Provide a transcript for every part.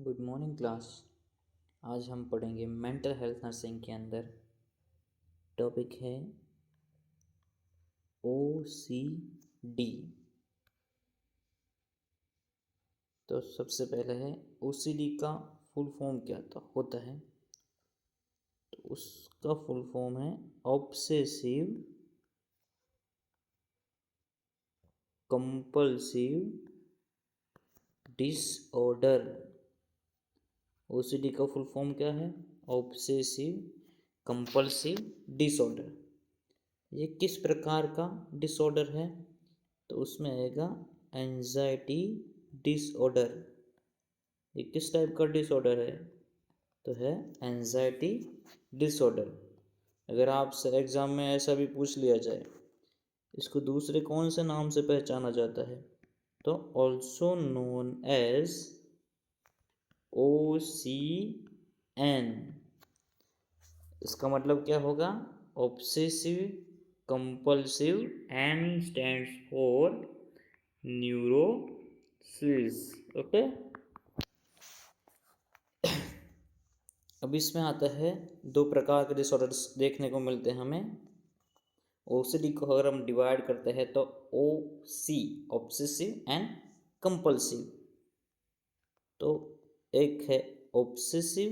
Good morning class. आज हम पढ़ेंगे मेंटल हेल्थ नर्सिंग के अंदर टॉपिक है OCD। तो सबसे पहले है OCD का फुल फॉर्म क्या होता है। तो उसका फुल फॉर्म है ऑब्सेसिव कंपल्सिव डिसऑर्डर। OCD का फुल फॉर्म क्या है? Obsessive compulsive disorder. ये किस प्रकार का डिसऑर्डर है? तो उसमें आएगा एंजाइटी डिसऑर्डर। ये किस टाइप का डिसऑर्डर है? तो है एंजाइटी डिसऑर्डर। अगर आपसे एग्जाम में ऐसा भी पूछ लिया जाए, इसको दूसरे कौन से नाम से पहचाना जाता है? तो ऑल्सो नोन एज OCN। इसका मतलब क्या होगा? Obsessive compulsive, N stands for neurosis. Okay. अब इसमें आता है दो प्रकार के डिसऑर्डर्स देखने को मिलते हैं हमें। OCD को अगर हम डिवाइड करते हैं तो OC ऑब्सेसिव एंड कंपल्सिव। तो एक है ऑब्सेसिव,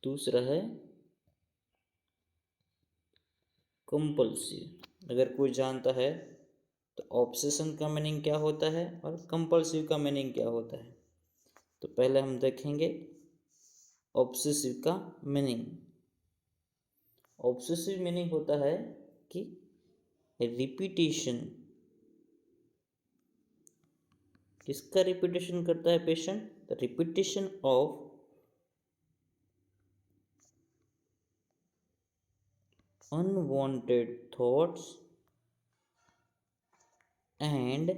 दूसरा है कंपल्सिव। अगर कोई जानता है तो ऑब्सेशन का मीनिंग क्या होता है और कंपल्सिव का मीनिंग क्या होता है। तो पहले हम देखेंगे ऑब्सेसिव का मीनिंग। ऑब्सेसिव मीनिंग होता है कि रिपीटेशन। किसका रिपीटेशन करता है patient? The repetition of unwanted thoughts and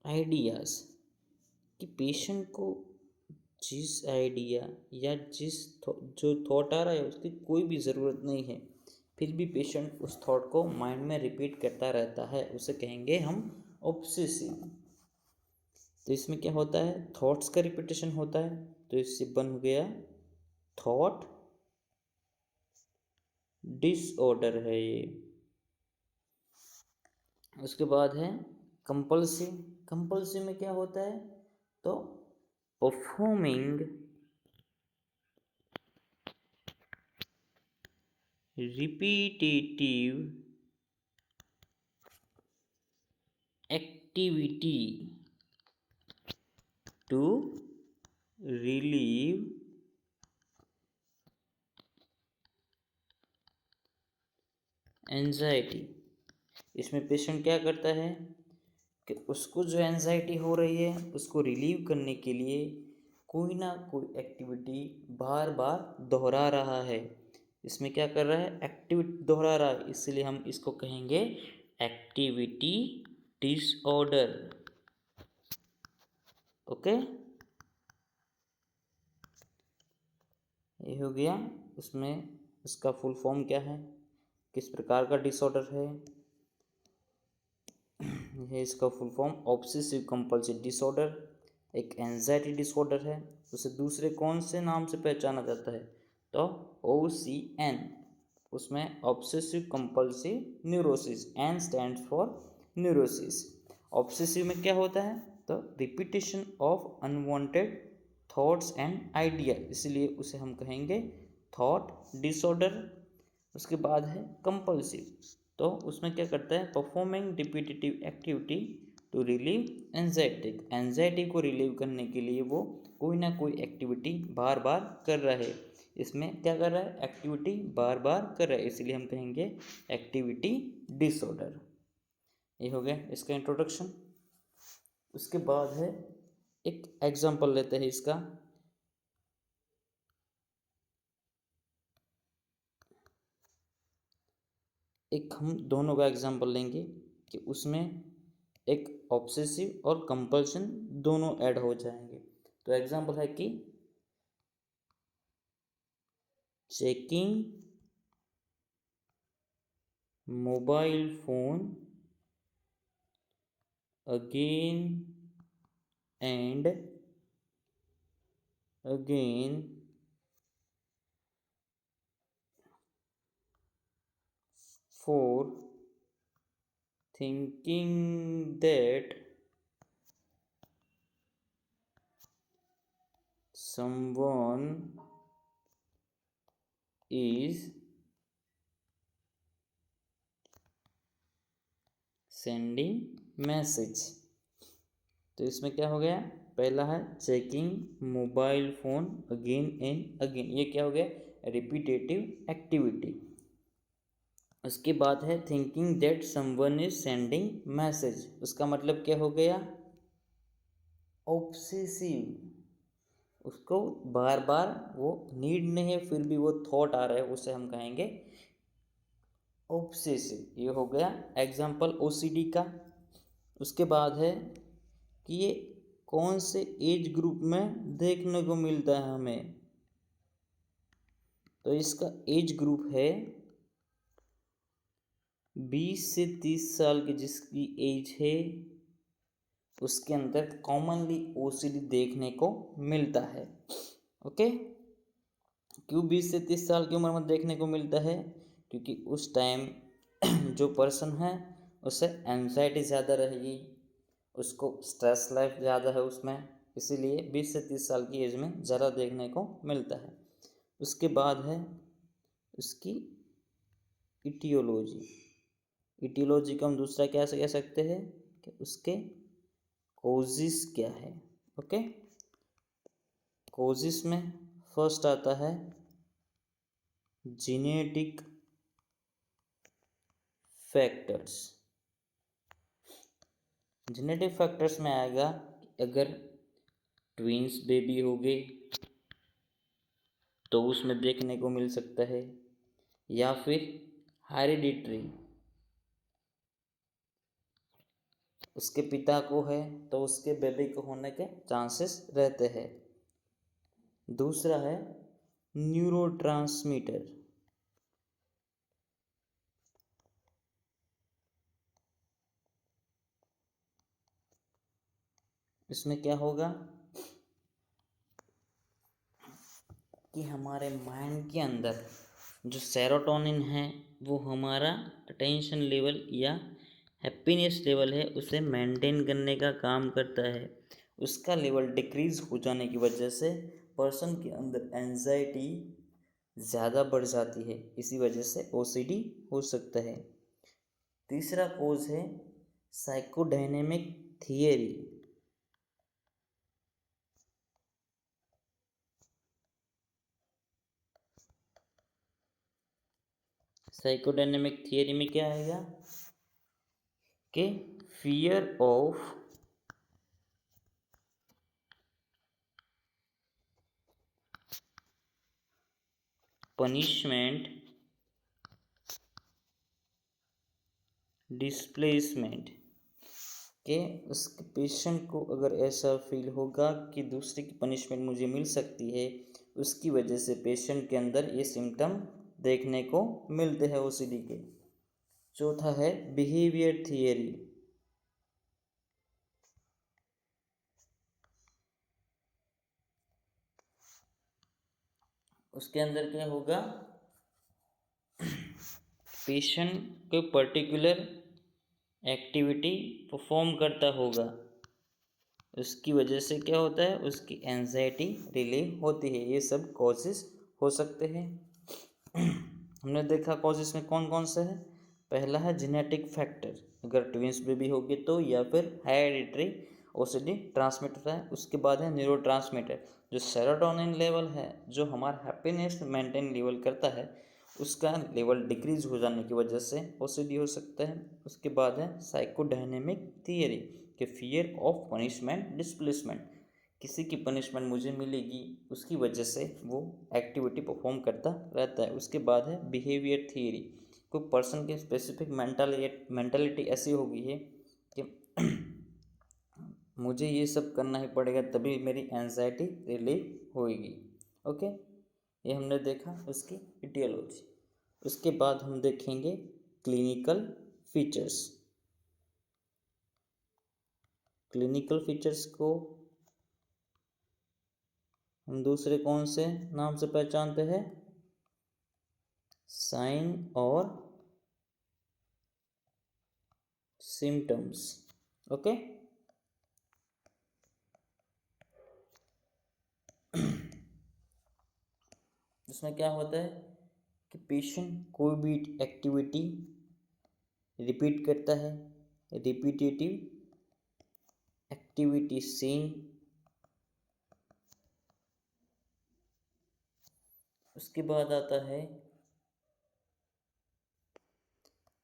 ideas. कि पेशेंट को जिस आइडिया या जो थॉट आ रहा है उसकी कोई भी ज़रूरत नहीं है, फिर भी पेशेंट उस थॉट को माइंड में रिपीट करता रहता है, उसे कहेंगे हम ऑब्सेसिव। तो इसमें क्या होता है? थॉट्स का रिपीटेशन होता है, तो इससे बन गया थॉट डिसऑर्डर है ये। उसके बाद है कंपल्सिव। कंपल्सिव में क्या होता है? तो performing repetitive activity to relieve anxiety. इसमें पेशेंट क्या करता है कि उसको जो एंजाइटी हो रही है उसको रिलीव करने के लिए कोई ना कोई एक्टिविटी बार बार दोहरा रहा है। इसमें क्या कर रहा है? एक्टिविटी दोहरा रहा है, इसलिए हम इसको कहेंगे एक्टिविटी डिसऑर्डर। ओके, ये हो गया। उसमें इसका फुल फॉर्म क्या है, किस प्रकार का डिसऑर्डर है। ये इसका full form obsessive compulsive disorder एक एंजाइटी डिसऑर्डर है। उसे दूसरे कौन से नाम से पहचाना जाता है? तो OCN। उसमें obsessive compulsive neurosis, N stands for neurosis. Obsessive में क्या होता है? तो repetition of unwanted thoughts and idea, इसलिए उसे हम कहेंगे थॉट डिसऑर्डर। उसके बाद है कंपल्सिव, तो उसमें क्या करता है? Performing repetitive activity to relieve anxiety. Anxiety को रिलीव करने के लिए वो कोई ना कोई एक्टिविटी बार बार कर रहा है। इसमें क्या कर रहा है? एक्टिविटी बार बार कर रहा है, इसलिए हम कहेंगे एक्टिविटी डिसऑर्डर। ये हो गया इसका इंट्रोडक्शन। उसके बाद है एक एग्जांपल लेते हैं इसका। एक हम दोनों का एग्जांपल लेंगे कि उसमें एक ऑब्सेसिव और कंपल्शन दोनों ऐड हो जाएंगे। तो एग्जांपल है कि checking mobile phone again and again for thinking that someone is sending message। तो इसमें क्या हो गया, पहला है checking mobile phone again and again, ये क्या हो गया, रिपीटेटिव एक्टिविटी। उसके बाद है thinking that someone is sending message, उसका मतलब क्या हो गया, ऑब्सेसिव, उसको बार बार वो नीड नहीं है फिर भी वो थॉट आ रहा है, उसे हम कहेंगे ऑब्सेसिव। ये हो गया एग्जाम्पल ओसीडी का। उसके बाद है कि ये कौन से एज ग्रुप में देखने को मिलता है हमें, तो इसका एज ग्रुप है 20 से 30 साल की जिसकी एज है उसके अंदर कॉमनली ओसीडी देखने को मिलता है। ओके, क्यों 20 से 30 साल की उम्र में देखने को मिलता है, क्योंकि उस टाइम जो पर्सन है उसे एंजाइटी ज़्यादा रहेगी, उसको स्ट्रेस लाइफ ज़्यादा है उसमें, इसीलिए 20 से 30 साल की एज में ज़्यादा देखने को मिलता है। उसके बाद है उसकी इटियोलॉजी। इटियोलॉजी को हम दूसरा क्या से कह सकते हैं कि उसके कोजिस क्या है। ओके, कोजिस में फर्स्ट आता है जीनेटिक फैक्टर्स। जेनेटिक फैक्टर्स में आएगा कि अगर ट्विंस बेबी हो गए तो उसमें देखने को मिल सकता है, या फिर हेरिडिटरी, उसके पिता को है तो उसके बेबी को होने के चांसेस रहते हैं। दूसरा है न्यूरोट्रांसमीटर, इसमें क्या होगा कि हमारे माइंड के अंदर जो सेरोटोनिन है वो हमारा अटेंशन लेवल या हैप्पीनेस लेवल है उसे मेंटेन करने का काम करता है। उसका लेवल डिक्रीज हो जाने की वजह से पर्सन के अंदर एंजाइटी ज़्यादा बढ़ जाती है, इसी वजह से ओसीडी हो सकता है। तीसरा कोज है साइकोडायनेमिक थियरी। साइकोडायनेमिक थियरी में क्या आएगा कि फियर ऑफ पनिशमेंट, डिस्प्लेसमेंट, कि उस पेशेंट को अगर ऐसा फील होगा कि दूसरे की पनिशमेंट मुझे मिल सकती है, उसकी वजह से पेशेंट के अंदर ये सिम्टम देखने को मिलते हैं ओसीडी के। चौथा है बिहेवियर थियरी। उसके अंदर क्या होगा, पेशेंट कोई पर्टिकुलर एक्टिविटी परफॉर्म करता होगा, उसकी वजह से क्या होता है, उसकी एंजाइटी रिलीव होती है। ये सब कॉजेस हो सकते हैं। हमने देखा कॉजेस में कौन कौन से है। पहला है जेनेटिक फैक्टर, अगर ट्विंस बेबी होगी तो, या फिर हेरिडिटरी ओसीडी ट्रांसमिटर है। उसके बाद है न्यूरोट्रांसमीटर, जो सेरोटोनिन लेवल है जो हमारा हैप्पीनेस मेंटेन लेवल करता है, उसका लेवल डिक्रीज हो जाने की वजह से ओसीडी हो सकता है। उसके बाद है साइकोडायनेमिक थियरी कि फियर ऑफ पनिशमेंट डिस्प्लेसमेंट, किसी की पनिशमेंट मुझे मिलेगी उसकी वजह से वो एक्टिविटी परफॉर्म करता रहता है। उसके बाद है बिहेवियर थियरी, कोई पर्सन की स्पेसिफिक मेंटालिटी ऐसी हो गई है कि मुझे ये सब करना ही पड़ेगा तभी मेरी एंजाइटी रिलीव होएगी। ओके, ये हमने देखा उसकी इटियोलॉजी। उसके बाद हम देखेंगे क्लिनिकल फीचर्स। क्लिनिकल फीचर्स को हम दूसरे कौन से नाम से पहचानते हैं? साइन और सिम्टम्स। ओके, इसमें क्या होता है कि पेशेंट कोई भी एक्टिविटी रिपीट करता है, रिपीटेटिव एक्टिविटी सीन, उसके बाद आता है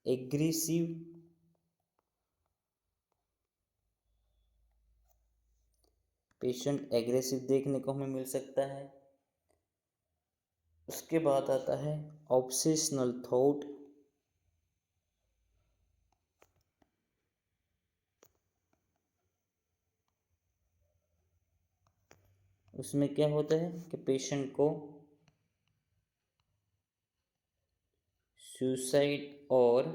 एग्रेसिव पेशेंट एग्रेसिव देखने को हमें मिल सकता है। उसके बाद आता है ऑब्सेशनल थॉट, उसमें क्या होता है कि पेशेंट को सुसाइड और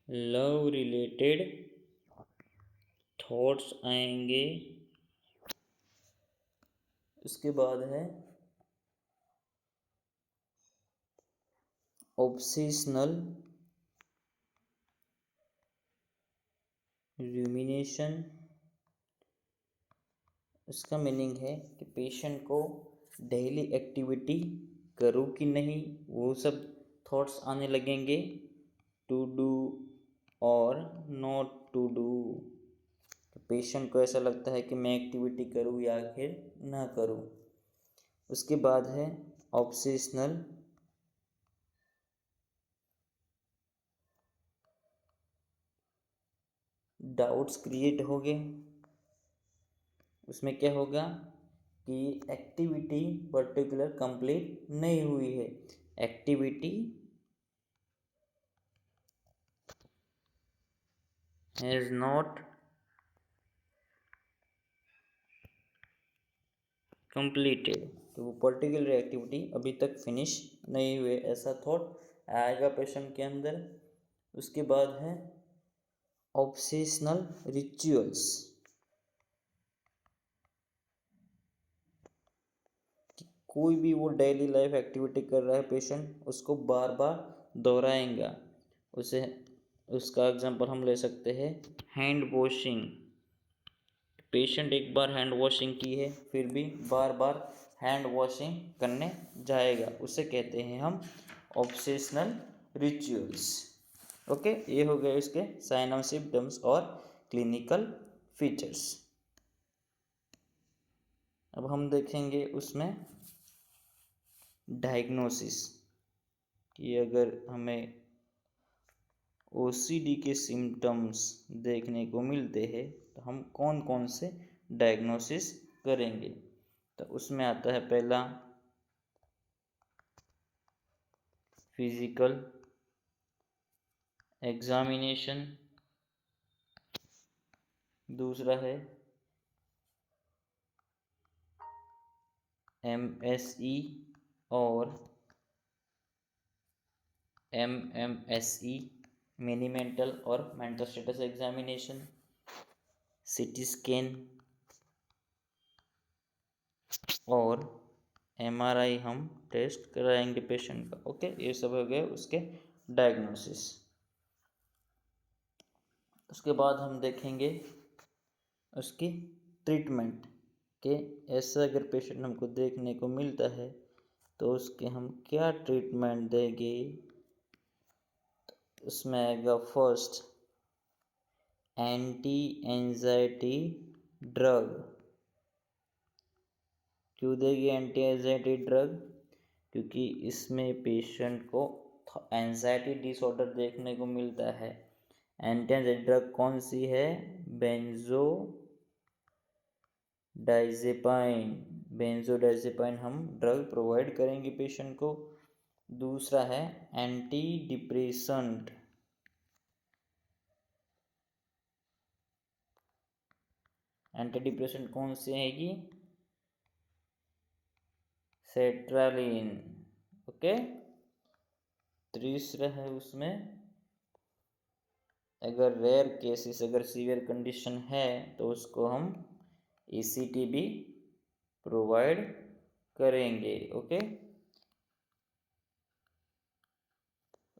लव रिलेटेड थॉट्स आएंगे। उसके बाद है ऑब्सेशनल रूमिनेशन, उसका मीनिंग है कि पेशेंट को डेली एक्टिविटी करूँ कि नहीं, वो सब थॉट्स आने लगेंगे, टू डू और नॉट टू डू। पेशेंट को ऐसा लगता है कि मैं एक्टिविटी करूँ या फिर ना करूँ। उसके बाद है ऑब्सेशनल डाउट्स क्रिएट हो गए। उसमें क्या होगा कि एक्टिविटी पर्टिकुलर कंप्लीट नहीं हुई है, एक्टिविटी हैज़ नॉट कंप्लीटेड, तो वो पर्टिकुलर एक्टिविटी अभी तक फिनिश नहीं हुई, ऐसा थॉट आएगा पेशेंट के अंदर। उसके बाद है ऑब्सेशनल रिचुअल्स, कोई भी वो डेली लाइफ एक्टिविटी कर रहा है पेशेंट, उसको बार बार दोहराएगा। उसे उसका एग्जांपल हम ले सकते हैं हैंड वॉशिंग। पेशेंट एक बार हैंड वॉशिंग की है, फिर भी बार बार हैंड वॉशिंग करने जाएगा, उसे कहते हैं हम ऑब्सेशनल रिचुअल्स। ओके, ये हो गए इसके साइन और सिम्टम्स और क्लिनिकल फीचर्स। अब हम देखेंगे उसमें डायग्नोसिस, कि अगर हमें ओसीडी के सिम्टम्स देखने को मिलते हैं तो हम कौन कौन से डायग्नोसिस करेंगे। तो उसमें आता है पहला फिजिकल एग्जामिनेशन, दूसरा है एमएसई और एमएमएसई मिनी मेंटल और mental status examination, CT scan और एमआरआई हम टेस्ट कराएंगे पेशेंट का। ओके, ये सब हो गए उसके डायग्नोसिस। उसके बाद हम देखेंगे उसकी ट्रीटमेंट, के ऐसा अगर पेशेंट हमको देखने को मिलता है तो उसके हम क्या ट्रीटमेंट देंगे। उसमें आएगा फर्स्ट एंटी एंजाइटी ड्रग। क्यों देगी एंटी एंजाइटी ड्रग? क्योंकि इसमें पेशेंट को एंजाइटी डिसऑर्डर देखने को मिलता है। एंटी एंजाइटी ड्रग कौन सी है? बेंजोडाइजेपाइन। बेंजोडाइजेपाइन हम ड्रग प्रोवाइड करेंगे पेशेंट को। दूसरा है एंटी डिप्रेसेंट। एंटी डिप्रेसेंट कौन सी आएगी? सेट्रालिन। ओके। तीसरा है उसमें, अगर रेयर केसेस, अगर सीवियर कंडीशन है तो उसको हम ECT भी प्रोवाइड करेंगे। ओके,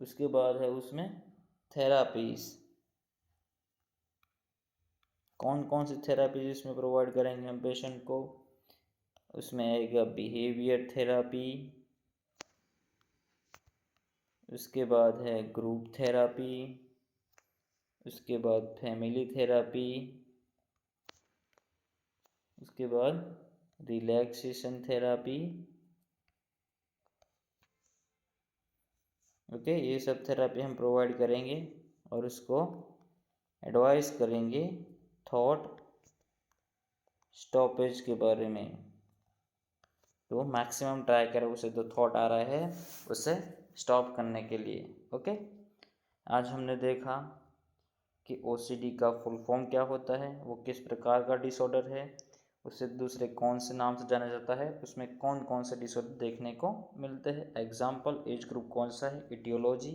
उसके बाद है उसमें थेरापीज। कौन कौन सी थेरापीज इसमें प्रोवाइड करेंगे हम पेशेंट को? उसमें आएगा बिहेवियर थेरापी, उसके बाद है ग्रुप थेरापी, उसके बाद फैमिली थेरापी, उसके बाद रिलैक्सेशन थेरापी। ओके, ये सब थेरापी हम प्रोवाइड करेंगे और उसको एडवाइस करेंगे थॉट स्टॉपेज के बारे में। तो मैक्सिमम ट्राई करें उसे जो थॉट आ रहा है उसे स्टॉप करने के लिए। ओके, आज हमने देखा कि ओसीडी का फुल फॉर्म क्या होता है, वो किस प्रकार का डिसऑर्डर है, उसे दूसरे कौन से नाम से जाना जाता है, उसमें कौन कौन से डिसऑर्डर देखने को मिलते हैं, एग्जाम्पल, एज ग्रुप कौन सा है, aetiology,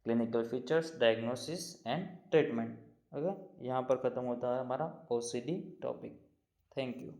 clinical features, diagnosis and treatment. Okay, यहाँ पर ख़त्म होता है हमारा ओसीडी टॉपिक। Thank you.